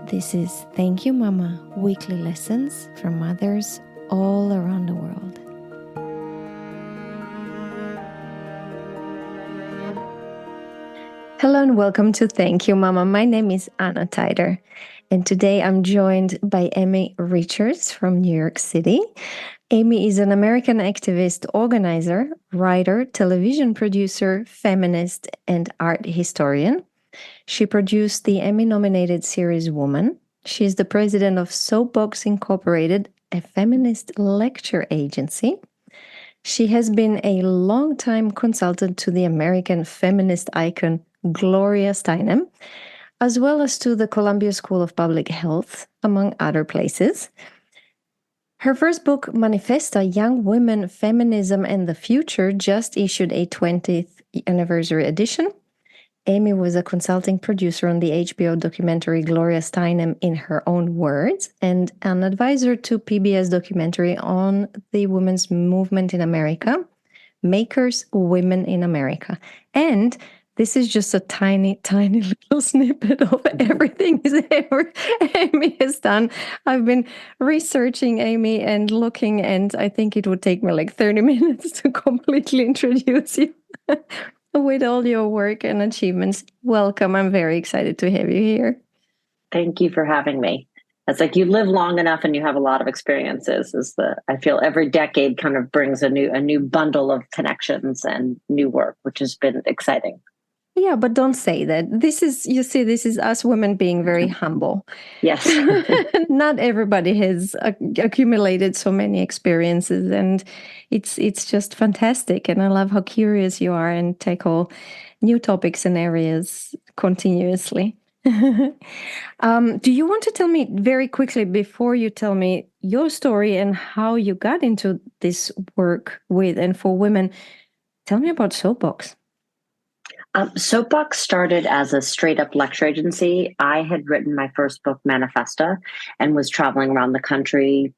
This is Thank You Mama, weekly lessons from mothers all around the world. Hello and welcome to Thank You Mama. My name is Anna Tider, and today I'm joined by Amy Richards from New York City. Amy is an American activist, organizer, writer, television producer, feminist, and art historian. She produced the Emmy-nominated series Woman. She is the president of Soapbox Incorporated, a feminist lecture agency. She has been a long-time consultant to the American feminist icon Gloria Steinem, as well as to the Columbia School of Public Health, among other places. Her first book, Manifesta, Young Women, Feminism and the Future, just issued a 20th anniversary edition. Amy was a consulting producer on the HBO documentary Gloria Steinem in Her Own Words and an advisor to PBS documentary on the women's movement in America, Makers Women in America. And this is just a tiny, tiny little snippet of everything Amy has done. I've been researching Amy and looking, and I think it would take me like 30 minutes to completely introduce you with all your work and achievements. Welcome. I'm very excited to have you here. Thank you for having me. It's like you live long enough and you have a lot of experiences. I feel every decade kind of brings a new bundle of connections and new work, which has been exciting. Yeah, but don't say that. This is us women being very humble. Yes. Not everybody has accumulated so many experiences, and it's just fantastic. And I love how curious you are and tackle new topics and areas continuously. Do you want to tell me very quickly, before you tell me your story and how you got into this work with and for women, tell me about Soapbox. Soapbox started as a straight up lecture agency. I had written my first book, Manifesta, and was traveling around the country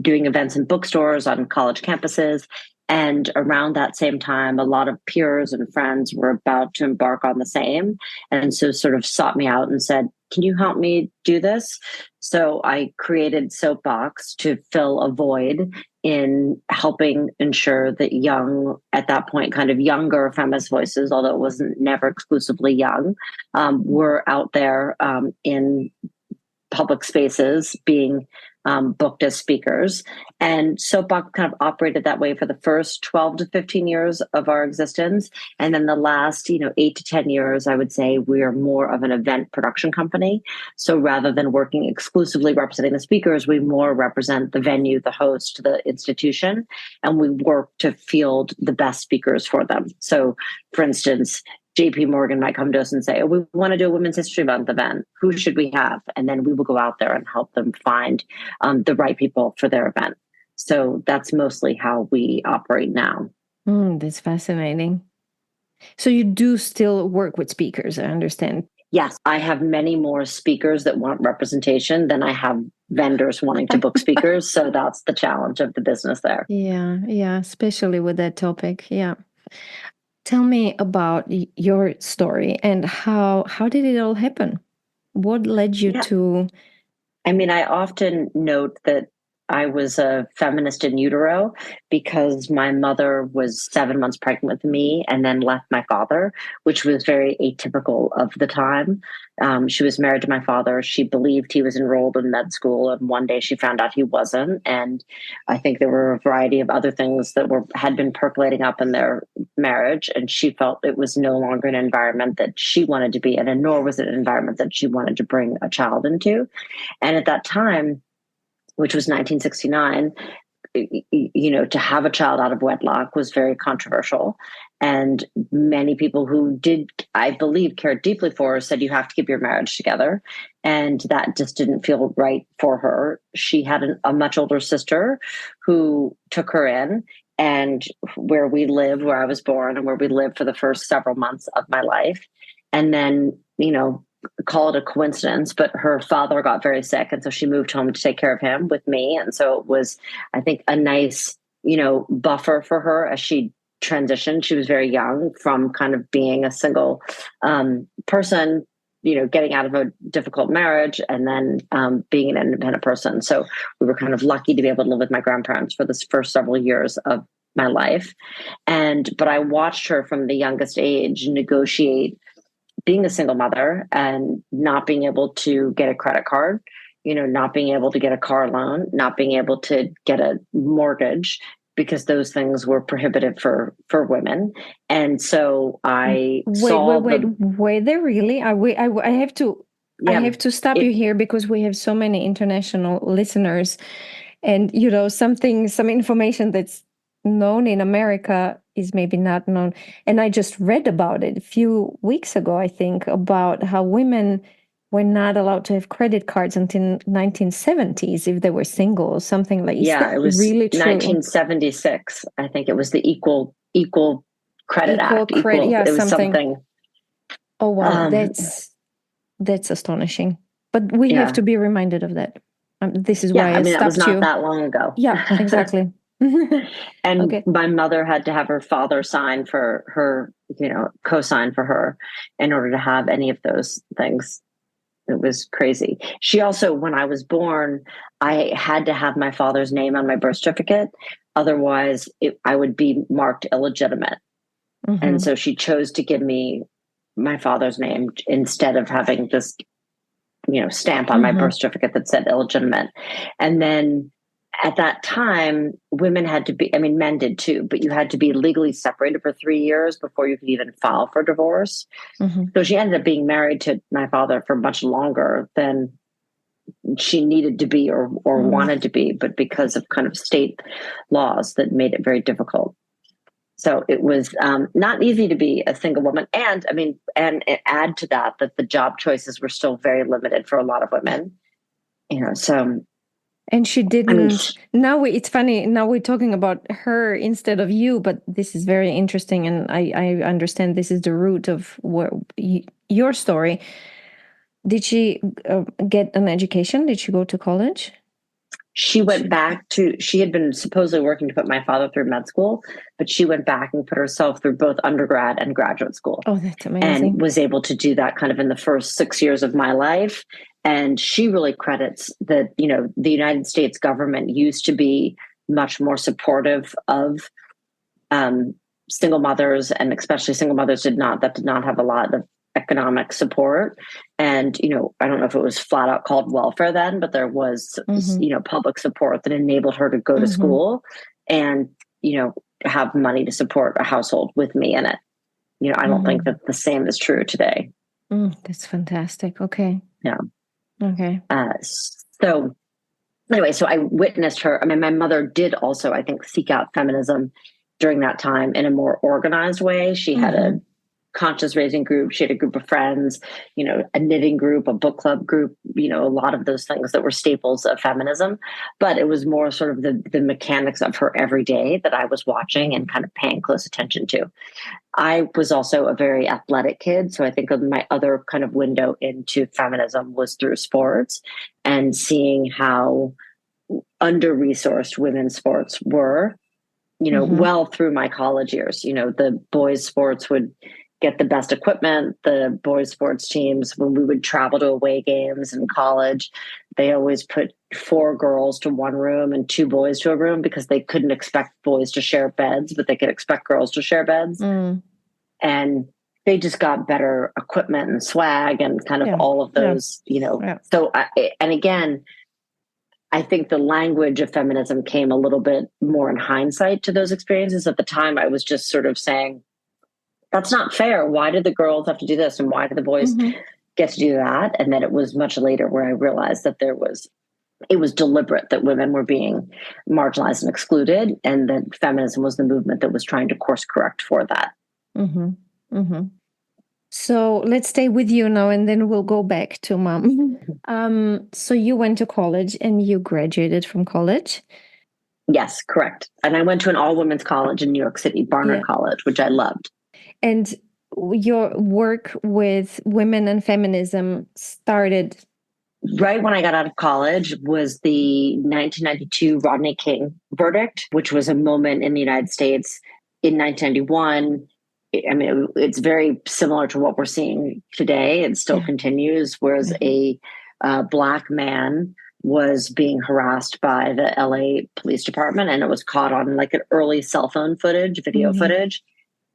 doing events in bookstores on college campuses. And around that same time, a lot of peers and friends were about to embark on the same. And so sort of sought me out and said, can you help me do this? So I created Soapbox to fill a void in helping ensure that young, at that point, kind of younger feminist voices, although it wasn't never exclusively young, were out there in public spaces being booked as speakers. And Soapbox kind of operated that way for the first 12 to 15 years of our existence. And then the last, 8 to 10 years, I would say we're more of an event production company. So rather than working exclusively representing the speakers, we more represent the venue, the host, the institution, and we work to field the best speakers for them. So for instance, JP Morgan might come to us and say, oh, we want to do a Women's History Month event. Who should we have? And then we will go out there and help them find the right people for their event. So that's mostly how we operate now. That's fascinating. So you do still work with speakers, I understand. Yes, I have many more speakers that want representation than I have vendors wanting to book speakers. So that's the challenge of the business there. Yeah, especially with that topic. Yeah. Tell me about your story and how did it all happen? What led you to? I often note that I was a feminist in utero because my mother was 7 months pregnant with me and then left my father, which was very atypical of the time. She was married to my father. She believed he was enrolled in med school, and one day she found out he wasn't. And I think there were a variety of other things that had been percolating up in their marriage, and she felt it was no longer an environment that she wanted to be in, and nor was it an environment that she wanted to bring a child into. And at that time, which was 1969, to have a child out of wedlock was very controversial. And many people who did, I believe, care deeply for her said, you have to keep your marriage together. And that just didn't feel right for her. She had a much older sister who took her in, and where I was born and where we lived for the first several months of my life. And then, call it a coincidence, but her father got very sick. And so she moved home to take care of him with me. And so it was, I think, a nice, buffer for her as she transitioned. She was very young from kind of being a single person getting out of a difficult marriage and then being an independent person. So we were kind of lucky to be able to live with my grandparents for this first several years of my life. But I watched her from the youngest age negotiate being a single mother and not being able to get a credit card, not being able to get a car loan, not being able to get a mortgage because those things were prohibitive for women. And so I were they really? I have to yeah, I have to stop you here because we have so many international listeners, and some information that's known in America is maybe not known. And I just read about it a few weeks ago, I think, about how women were not allowed to have credit cards until 1970s if they were single or something like. It was really true? 1976. I think it was the Equal Credit Act. It was something. Oh wow, that's astonishing. But we have to be reminded of that. This is why I stopped you. That was not that long ago. Yeah, exactly. And my mother had to have her father sign for her, co-sign for her in order to have any of those things. It was crazy. She also, when I was born, I had to have my father's name on my birth certificate. Otherwise, I would be marked illegitimate. Mm-hmm. And so she chose to give me my father's name instead of having this, stamp on my birth certificate that said illegitimate. And then at that time, women had to be, men did too, but you had to be legally separated for 3 years before you could even file for divorce. Mm-hmm. So she ended up being married to my father for much longer than she needed to be or wanted to be, but because of kind of state laws that made it very difficult. So it was not easy to be a single woman. And add to that the job choices were still very limited for a lot of women, so. And she didn't. Now it's funny. Now we're talking about her instead of you, but this is very interesting, and I understand this is the root of your story. Did she get an education? Did she go to college? She went back she had been supposedly working to put my father through med school, but she went back and put herself through both undergrad and graduate school. Oh, that's amazing. And was able to do that kind of in the first 6 years of my life. And she really credits that, the United States government used to be much more supportive of single mothers, and especially single mothers did not have a lot of economic support. And, I don't know if it was flat out called welfare then, but there was, public support that enabled her to go to school and, have money to support a household with me in it. I don't think that the same is true today. That's fantastic. Okay. Yeah. Okay. So anyway, so I witnessed her. My mother did also, I think, seek out feminism during that time in a more organized way. She had a conscious raising group. She had a group of friends, a knitting group, a book club group, a lot of those things that were staples of feminism. But it was more sort of the mechanics of her every day that I was watching and kind of paying close attention to. I was also a very athletic kid. So I think my other kind of window into feminism was through sports and seeing how under-resourced women's sports were, well through my college years. The boys' sports would get the best equipment. The boys' sports teams, when we would travel to away games in college, they always put 4 girls to one room and 2 boys to a room because they couldn't expect boys to share beds, but they could expect girls to share beds. And they just got better equipment and swag and kind of all of those, So, and again, I think the language of feminism came a little bit more in hindsight to those experiences. At the time, I was just sort of saying, that's not fair. Why did the girls have to do this? And why did the boys get to do that? And then it was much later where I realized that it was deliberate that women were being marginalized and excluded, and that feminism was the movement that was trying to course correct for that. So let's stay with you now, and then we'll go back to Mom. So you went to college and you graduated from college? Yes, correct. And I went to an all-women's college in New York City, Barnard College, which I loved. And your work with women and feminism started right when I got out of college was the 1992 Rodney King verdict, which was a moment in the United States in 1991. I mean, it's very similar to what we're seeing today. It still Yeah. continues, whereas a Black man was being harassed by the LA Police Department, and it was caught on like an early cell phone footage, video footage.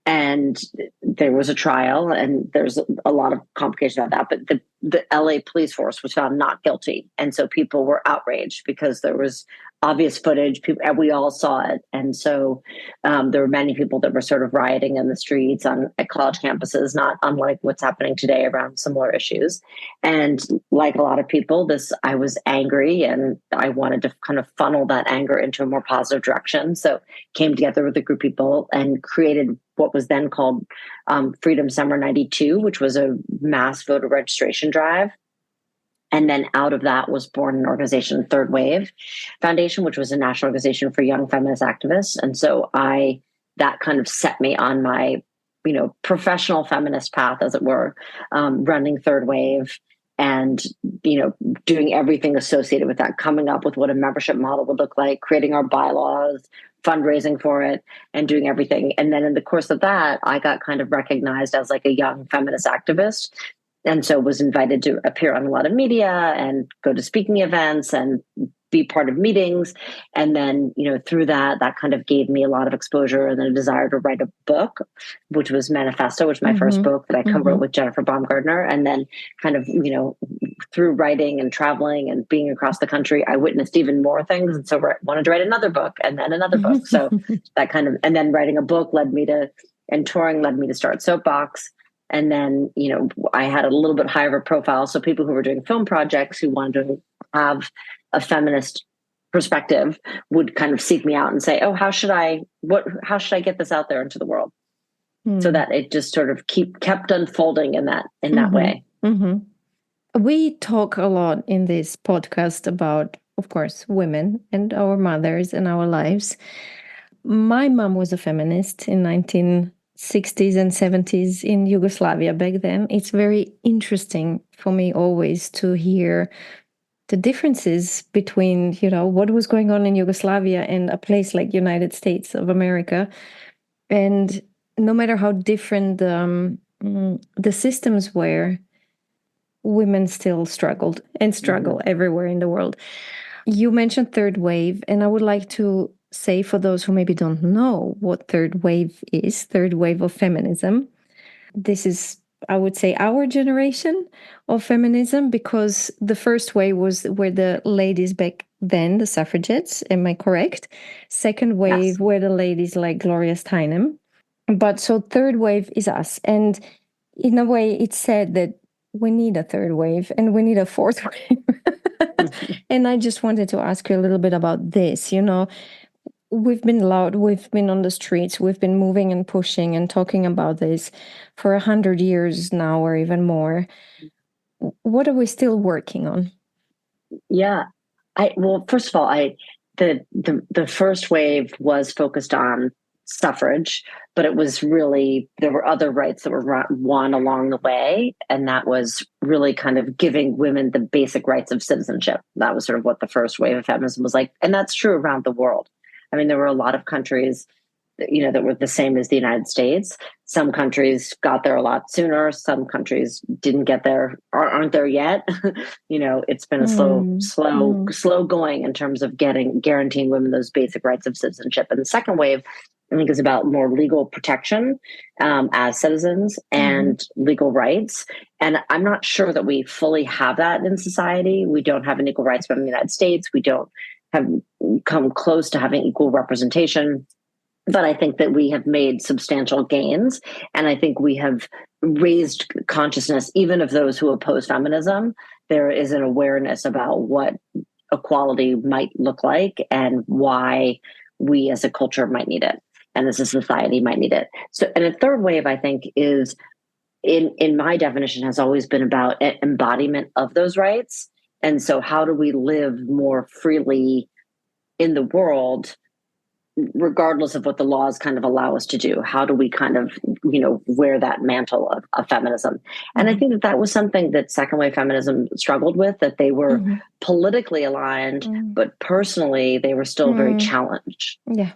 And there was a trial, and there's a lot of complication about that. But the LA police force was found not guilty, and so people were outraged because there was obvious footage. People, and we all saw it, and so there were many people that were sort of rioting in the streets at college campuses, not unlike what's happening today around similar issues. And like a lot of people, I was angry, and I wanted to kind of funnel that anger into a more positive direction. So came together with a group of people and created what was then called Freedom Summer 92, which was a mass voter registration drive. And then out of that was born an organization, Third Wave Foundation, which was a national organization for young feminist activists. And so that kind of set me on my, professional feminist path, as it were, running Third Wave and, doing everything associated with that, coming up with what a membership model would look like, creating our bylaws, fundraising for it, and doing everything. And then in the course of that, I got kind of recognized as like a young feminist activist. And so was invited to appear on a lot of media and go to speaking events and be part of meetings. And then, through that kind of gave me a lot of exposure and a desire to write a book, which was Manifesto, which was my first book that I co-wrote with Jennifer Baumgardner. And then kind of, through writing and traveling and being across the country, I witnessed even more things. And so I wanted to write another book and then another book. So that kind of, and then writing a book and touring led me to start Soapbox. And then, I had a little bit higher of a profile. So people who were doing film projects who wanted to have a feminist perspective would kind of seek me out and say, oh, how should I get this out there into the world? So that it just sort of kept unfolding in that way. We talk a lot in this podcast about, of course, women and our mothers and our lives. My mom was a feminist in 1960s and 70s in Yugoslavia back then. It's very interesting for me always to hear the differences between, what was going on in Yugoslavia and a place like United States of America. And no matter how different the systems were, women still struggled and struggle everywhere in the world. You mentioned Third Wave, and I would like to say, for those who maybe don't know what Third Wave is, Third Wave of feminism, this is, I would say, our generation of feminism, because the first wave were the ladies back then, the suffragettes, am I correct? Second wave were the ladies like Gloria Steinem. But so third wave is us. And in a way, it's said that we need a third wave and we need a fourth wave. And I just wanted to ask you a little bit about this. We've been loud, we've been on the streets, we've been moving and pushing and talking about this for 100 years now, or even more. What are we still working on? Yeah. Well, first of all, the first wave was focused on suffrage, but it was really, there were other rights that were won along the way. And that was really kind of giving women the basic rights of citizenship. That was sort of what the first wave of feminism was like. And that's true around the world. I mean, there were a lot of countries, that were the same as the United States. Some countries got there a lot sooner. Some countries didn't get there, or aren't there yet. It's been a slow going in terms of guaranteeing women those basic rights of citizenship. And the second wave, I think, is about more legal protection as citizens and legal rights. And I'm not sure that we fully have that in society. We don't have an equal rights in the United States. We don't have come close to having equal representation. But I think that we have made substantial gains. And I think we have raised consciousness, even of those who oppose feminism. There is an awareness about what equality might look like and why we as a culture might need it and as a society might need it. So, and a third wave, I think, is in my definition, has always been about embodiment of those rights. And so how do we live more freely in the world, regardless of what the laws kind of allow us to do? How do we kind of, wear that mantle of feminism? And I think that was something that second wave feminism struggled with, that they were politically aligned, but personally they were still very challenged. Yeah.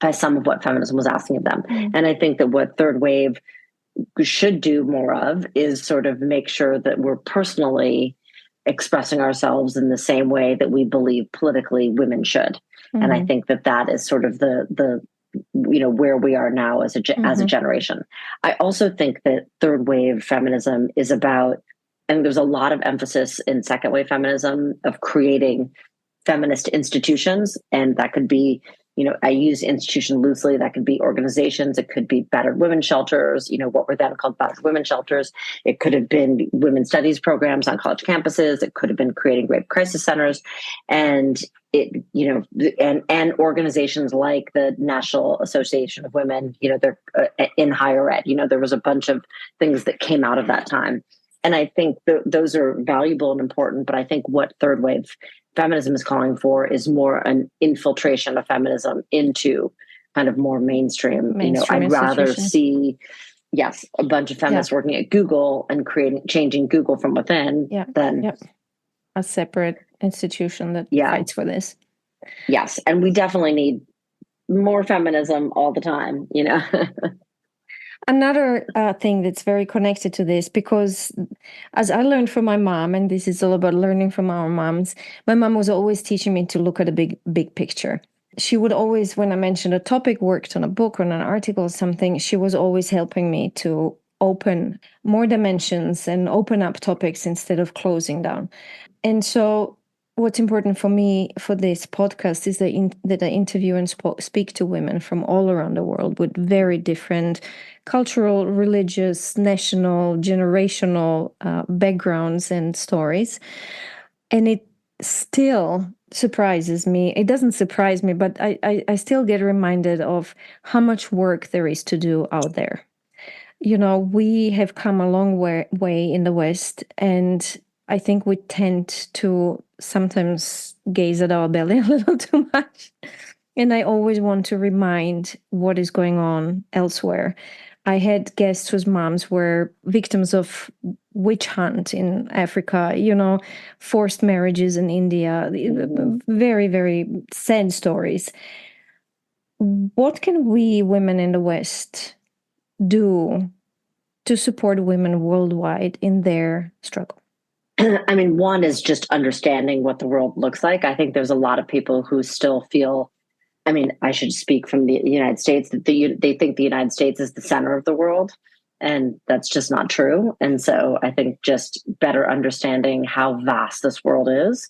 by some of what feminism was asking of them. Mm. And I think that what third wave should do more of is sort of make sure that we're personally expressing ourselves in the same way that we believe politically women should. Mm-hmm. And I think that that is sort of the where we are now as a Mm-hmm. generation. I also think that third wave feminism is about, and there's a lot of emphasis in second wave feminism of creating feminist institutions, and that could be, I use institution loosely. That could be organizations. It could be battered women's shelters, what were then called battered women's shelters. It could have been women's studies programs on college campuses. It could have been creating rape crisis centers. And and organizations like the National Association of Women, they're in higher ed, there was a bunch of things that came out of that time. And I think those are valuable and important, but I think what third wave feminism is calling for is more an infiltration of feminism into kind of more mainstream. I'd rather see, yes, a bunch of feminists working at Google and changing Google from within than a separate institution that fights for this. Yes. And we definitely need more feminism all the time, Another thing that's very connected to this, because as I learned from my mom, and this is all about learning from our moms, my mom was always teaching me to look at the big picture. She would always, when I mentioned a topic, worked on a book or an article or something, she was always helping me to open more dimensions and open up topics instead of closing down. And so what's important for me for this podcast is that I interview and speak to women from all around the world with very different cultural, religious, national, generational backgrounds and stories. And it still surprises me. It doesn't surprise me, but I still get reminded of how much work there is to do out there. We have come a long way in the West, and I think we tend to sometimes gaze at our belly a little too much. And I always want to remind what is going on elsewhere. I had guests whose moms were victims of witch hunt in Africa, forced marriages in India, very, very sad stories. What can we women in the West do to support women worldwide in their struggle? I mean, one is just understanding what the world looks like. I think there's a lot of people who still feel, I mean, I should speak from the United States, that they think the United States is the center of the world, and that's just not true. And so I think just better understanding how vast this world is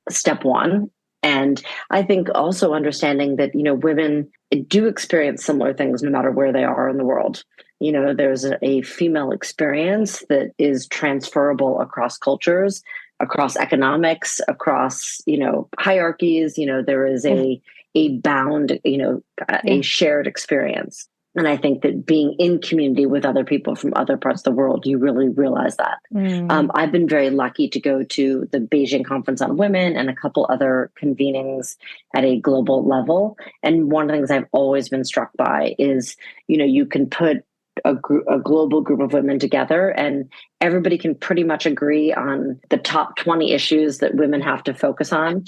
step one. And I think also understanding that, women do experience similar things no matter where they are in the world. There's a female experience that is transferable across cultures, across economics, across, hierarchies. There is a bound, a shared experience. And I think that being in community with other people from other parts of the world, you really realize that. I've been very lucky to go to the Beijing Conference on Women and a couple other convenings at a global level. And one of the things I've always been struck by is, you can put a global group of women together and everybody can pretty much agree on the top 20 issues that women have to focus on.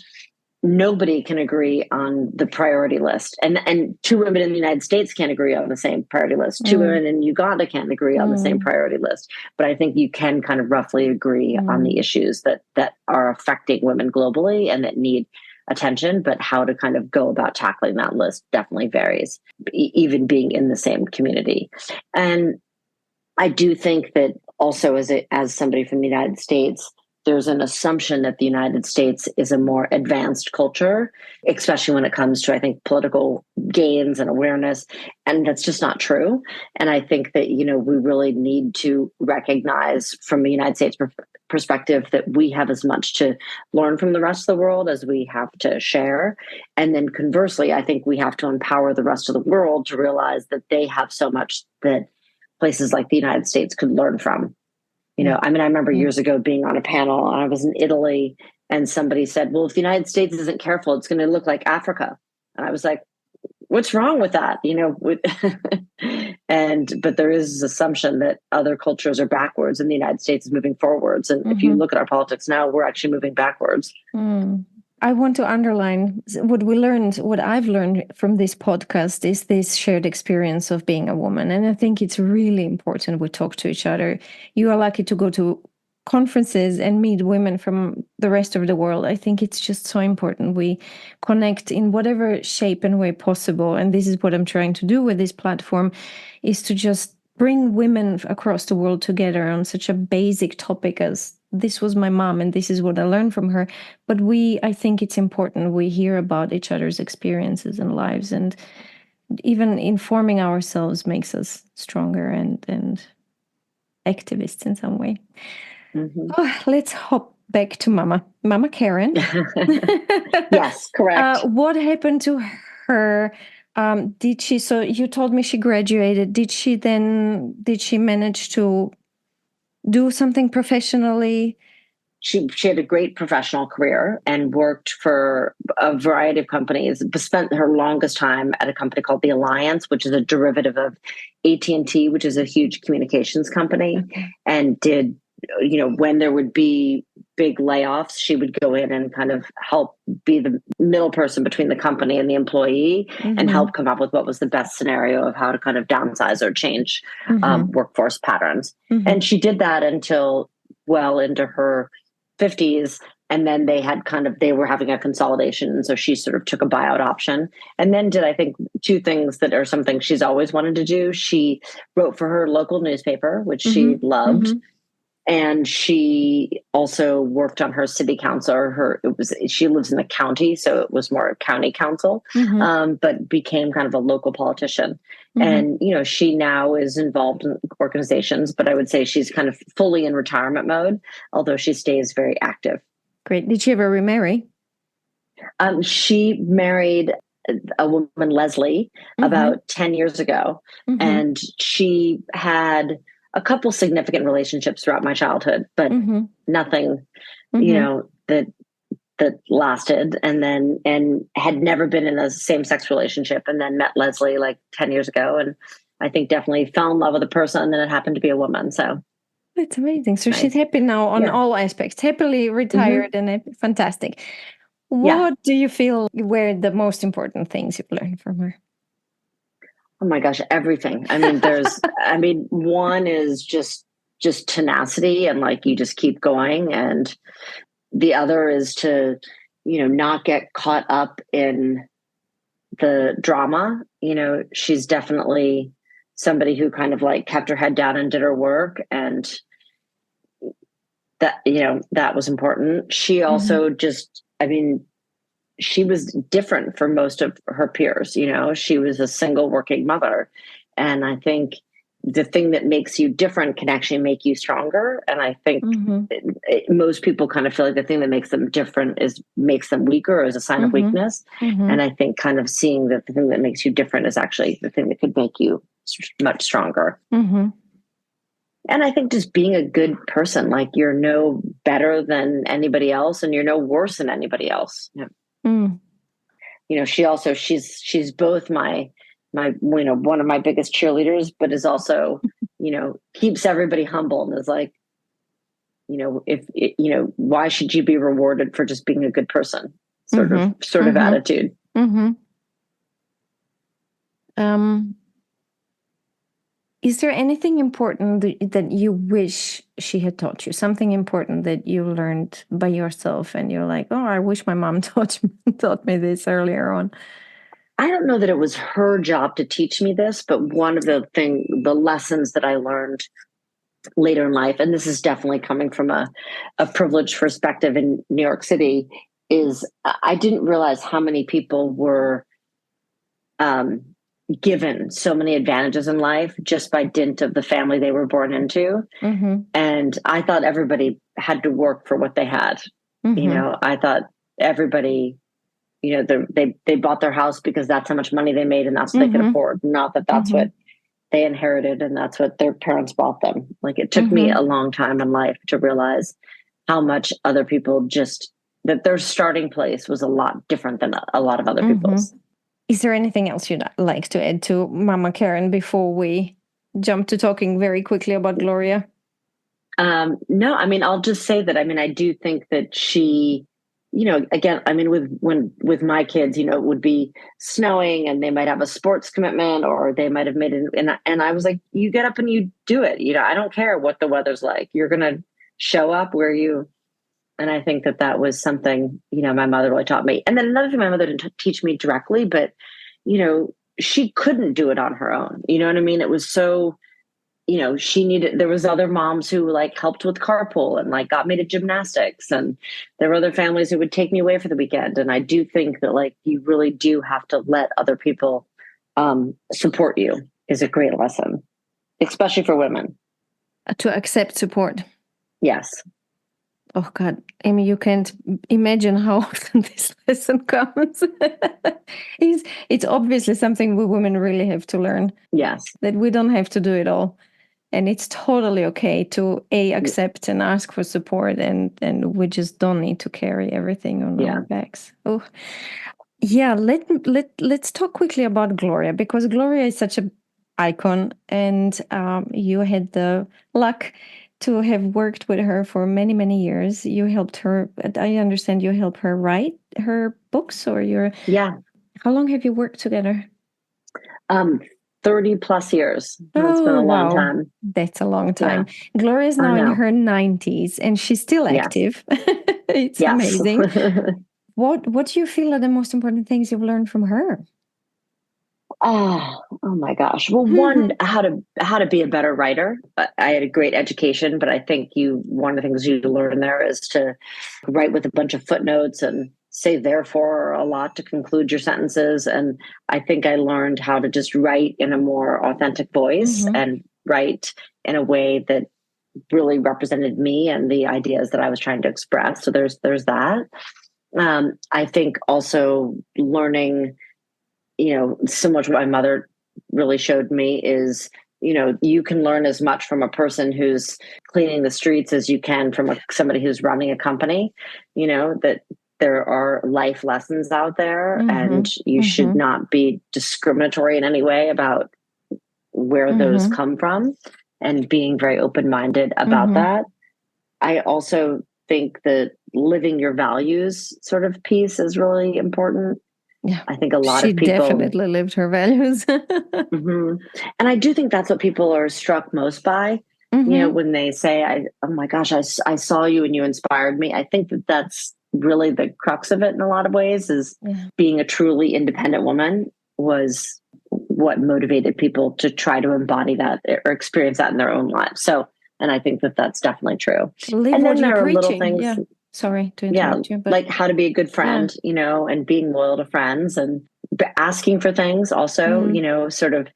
Nobody can agree on the priority list. And two women in the United States can't agree on the same priority list. Two women in Uganda can't agree on the same priority list. But I think you can kind of roughly agree on the issues that are affecting women globally and that need attention, but how to kind of go about tackling that list definitely varies, even being in the same community. And I do think that also as somebody from the United States, there's an assumption that the United States is a more advanced culture, especially when it comes to, I think, political gains and awareness. And that's just not true. And I think that, we really need to recognize from the United States perspective that we have as much to learn from the rest of the world as we have to share. And then conversely, I think we have to empower the rest of the world to realize that they have so much that places like the United States could learn from. I remember years ago being on a panel and I was in Italy and somebody said, well, if the United States isn't careful, it's going to look like Africa. And I was like, what's wrong with that? But there is this assumption that other cultures are backwards and the United States is moving forwards. And if you look at our politics now, we're actually moving backwards. I want to underline what I've learned from this podcast is this shared experience of being a woman. And I think it's really important we talk to each other. You are lucky to go to conferences and meet women from the rest of the world. I think it's just so important we connect in whatever shape and way possible. And this is what I'm trying to do with this platform, is to just bring women across the world together on such a basic topic as this was my mom and this is what I learned from her. But I think it's important we hear about each other's experiences and lives, and even informing ourselves makes us stronger and activists in some way. Mm-hmm. Oh, let's hop back to Mama Karen. Yes, correct. What happened to her? So you told me she graduated. Did she manage to do something professionally? She had a great professional career and worked for a variety of companies, but spent her longest time at a company called The Alliance, which is a derivative of AT&T, which is a huge communications company. Okay. And did, when there would be big layoffs, she would go in and kind of help be the middle person between the company and the employee, mm-hmm. and help come up with what was the best scenario of how to kind of downsize or change mm-hmm. Workforce patterns. Mm-hmm. And she did that until well into her 50s, and then they were having a consolidation, so she sort of took a buyout option, and then did, I think, two things that are something she's always wanted to do. She wrote for her local newspaper, which mm-hmm. she loved, mm-hmm. and she also worked on her city council. She lives in the county, so it was more county council, mm-hmm. But became kind of a local politician. Mm-hmm. And, she now is involved in organizations, but I would say she's kind of fully in retirement mode, although she stays very active. Great. Did she ever remarry? She married a woman, Leslie, mm-hmm. about 10 years ago. Mm-hmm. And she had a couple significant relationships throughout my childhood, but mm-hmm. nothing, mm-hmm. that lasted, and had never been in a same-sex relationship, and then met Leslie like 10 years ago. And I think definitely fell in love with a person, and then it happened to be a woman. So it's amazing. So nice. She's happy now on all aspects, happily retired, mm-hmm. and fantastic. What do you feel were the most important things you've learned from her? Oh my gosh, everything. I mean, one is just tenacity, and like, you just keep going. And the other is to, not get caught up in the drama. She's definitely somebody who kind of like kept her head down and did her work. And that, that was important. She also mm-hmm. She was different from most of her peers. She was a single working mother. And I think the thing that makes you different can actually make you stronger. And I think mm-hmm. Most people kind of feel like the thing that makes them different makes them weaker, or is a sign mm-hmm. of weakness. Mm-hmm. And I think kind of seeing that the thing that makes you different is actually the thing that could make you much stronger. Mm-hmm. And I think just being a good person, like, you're no better than anybody else, and you're no worse than anybody else. Yeah. Mm. She's both my one of my biggest cheerleaders, but is also, keeps everybody humble, and is like, why should you be rewarded for just being a good person? Sort mm-hmm. of attitude. Mm-hmm. Is there anything important that you wish she had taught you? Something important that you learned by yourself, and you're like, oh, I wish my mom taught me this earlier on? I don't know that it was her job to teach me this, but one of the lessons that I learned later in life, and this is definitely coming from a privileged perspective in New York City, is I didn't realize how many people were given so many advantages in life just by dint of the family they were born into. Mm-hmm. And I thought everybody had to work for what they had. Mm-hmm. I thought everybody, they bought their house because that's how much money they made, and that's what mm-hmm. they could afford. Not that that's mm-hmm. what they inherited and that's what their parents bought them. Like, it took mm-hmm. me a long time in life to realize how much other people that their starting place was a lot different than a lot of other mm-hmm. people's. Is there anything else you'd like to add to Mama Karen before we jump to talking very quickly about Gloria? No, I'll just say that, I do think that she again, I mean, with my kids, it would be snowing and they might have a sports commitment or they might have made it. And I was like, you get up and you do it. I don't care what the weather's like. You're going to show up where you, and I think that was something, my mother really taught me. And then another thing my mother didn't teach me directly, but, she couldn't do it on her own. You know what I mean? It was so, there was other moms who like helped with carpool and like got me to gymnastics, and there were other families who would take me away for the weekend. And I do think that like you really do have to let other people support you is a great lesson, especially for women. To accept support. Yes. Oh God, Amy, you can't imagine how often this lesson comes. It's obviously something we women really have to learn. Yes. That we don't have to do it all. And it's totally okay to accept and ask for support, and we just don't need to carry everything on our backs. Oh, yeah. Let's talk quickly about Gloria, because Gloria is such an icon, and you had the luck to have worked with her for many, many years. You helped her. I understand you helped her write her books, or How long have you worked together? 30 plus years. It's been a long time. That's a long time. Yeah. Gloria is now in her 90s and she's still active. Yes. It's amazing. What do you feel are the most important things you've learned from her? Oh my gosh. Well, one, how to be a better writer. I had a great education, but I think one of the things you learn there is to write with a bunch of footnotes and say therefore a lot to conclude your sentences. And I think I learned how to just write in a more authentic voice and write in a way that really represented me and the ideas that I was trying to express. So there's that. I think also learning, so much what my mother really showed me is, you can learn as much from a person who's cleaning the streets as you can from somebody who's running a company, that there are life lessons out there, and you should not be discriminatory in any way about where those come from, and being very open-minded about that. I also think that living your values sort of piece is really important. Yeah, I think a lot of people... She definitely lived her values. And I do think that's what people are struck most by, when they say, oh my gosh, I saw you and you inspired me. I think that's really the crux of it in a lot of ways, is being a truly independent woman was what motivated people to try to embody that or experience that in their own lives. So, and I think that that's definitely true. And then there are little things. Yeah. Sorry to interrupt you. But like how to be a good friend, and being loyal to friends and asking for things also, sort of,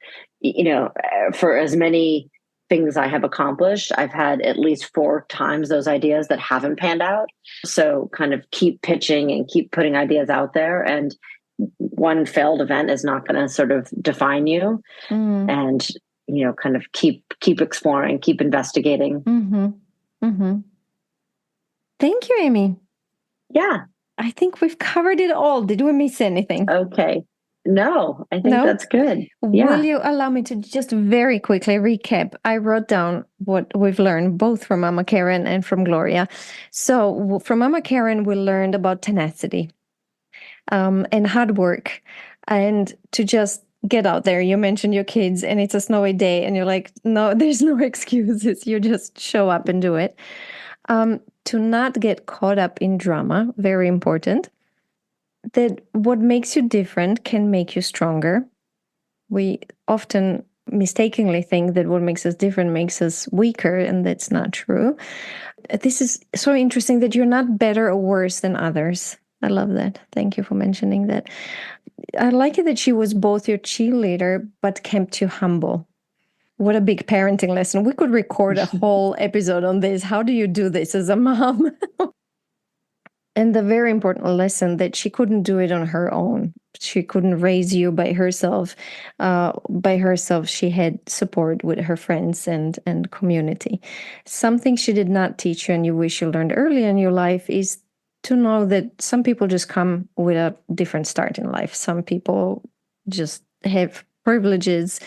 for as many things I have accomplished, I've had at least 4 times those ideas that haven't panned out. So kind of keep pitching and keep putting ideas out there. And one failed event is not going to sort of define you. And, kind of keep exploring, keep investigating. Thank you, Amy. Yeah. I think we've covered it all. Did we miss anything? Okay. No, I think that's good. Yeah. Will you allow me to just very quickly recap? I wrote down what we've learned both from Mama Karen and from Gloria. So from Mama Karen, we learned about tenacity and hard work, and to just get out there. You mentioned your kids and it's a snowy day and you're like, no, there's no excuses. You just show up and do it. To not get caught up in drama, very important. That what makes you different can make you stronger. We often mistakenly think that what makes us different makes us weaker, and that's not true. This is so interesting that you're not better or worse than others. I love that. Thank you for mentioning that. I like it that she was both your cheerleader, but kept you humble. What a big parenting lesson. We could record a whole episode on this. How do you do this as a mom? And the very important lesson that she couldn't do it on her own. She couldn't raise you by herself. She had support with her friends and community. Something she did not teach you and you wish you learned early in your life is to know that some people just come with a different start in life. Some people just have privileges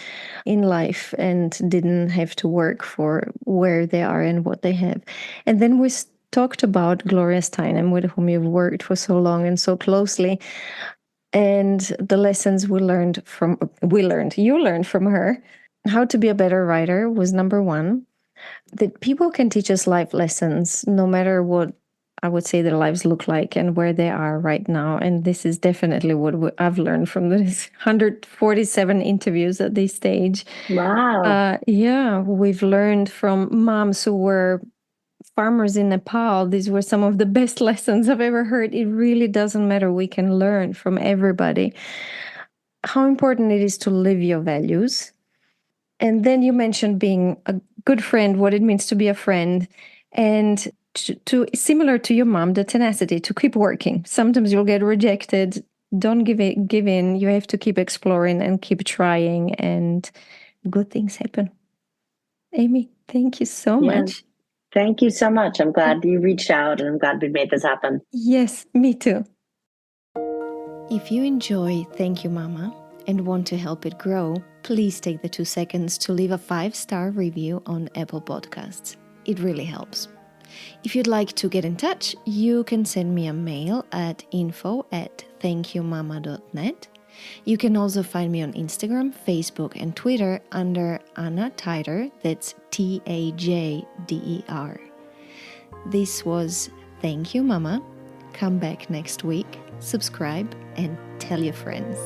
in life and didn't have to work for where they are and what they have. And then we talked about Gloria Steinem, with whom you've worked for so long and so closely, and the lessons you learned from her. How to be a better writer was number one. That people can teach us life lessons no matter what I would say their lives look like and where they are right now. And this is definitely what I've learned from this 147 interviews at this stage. Wow. Yeah, we've learned from moms who were farmers in Nepal. These were some of the best lessons I've ever heard. It really doesn't matter. We can learn from everybody. How important it is to live your values. And then you mentioned being a good friend, what it means to be a friend, and to similar to your mom, the tenacity to keep working. Sometimes you'll get rejected. Don't give in. You have to keep exploring and keep trying, and good things happen. Amy, thank you so much. Thank you so much. I'm glad you reached out, and I'm glad we made this happen. Yes, me too. If you enjoy Thank You Mama and want to help it grow, please take the 2 seconds to leave a 5-star review on Apple Podcasts. It really helps. If you'd like to get in touch, you can send me a mail at info@thankyouMama.net. You can also find me on Instagram, Facebook, and Twitter under Anna Teider, that's Tajder. This was Thank You Mama. Come back next week, subscribe, and tell your friends.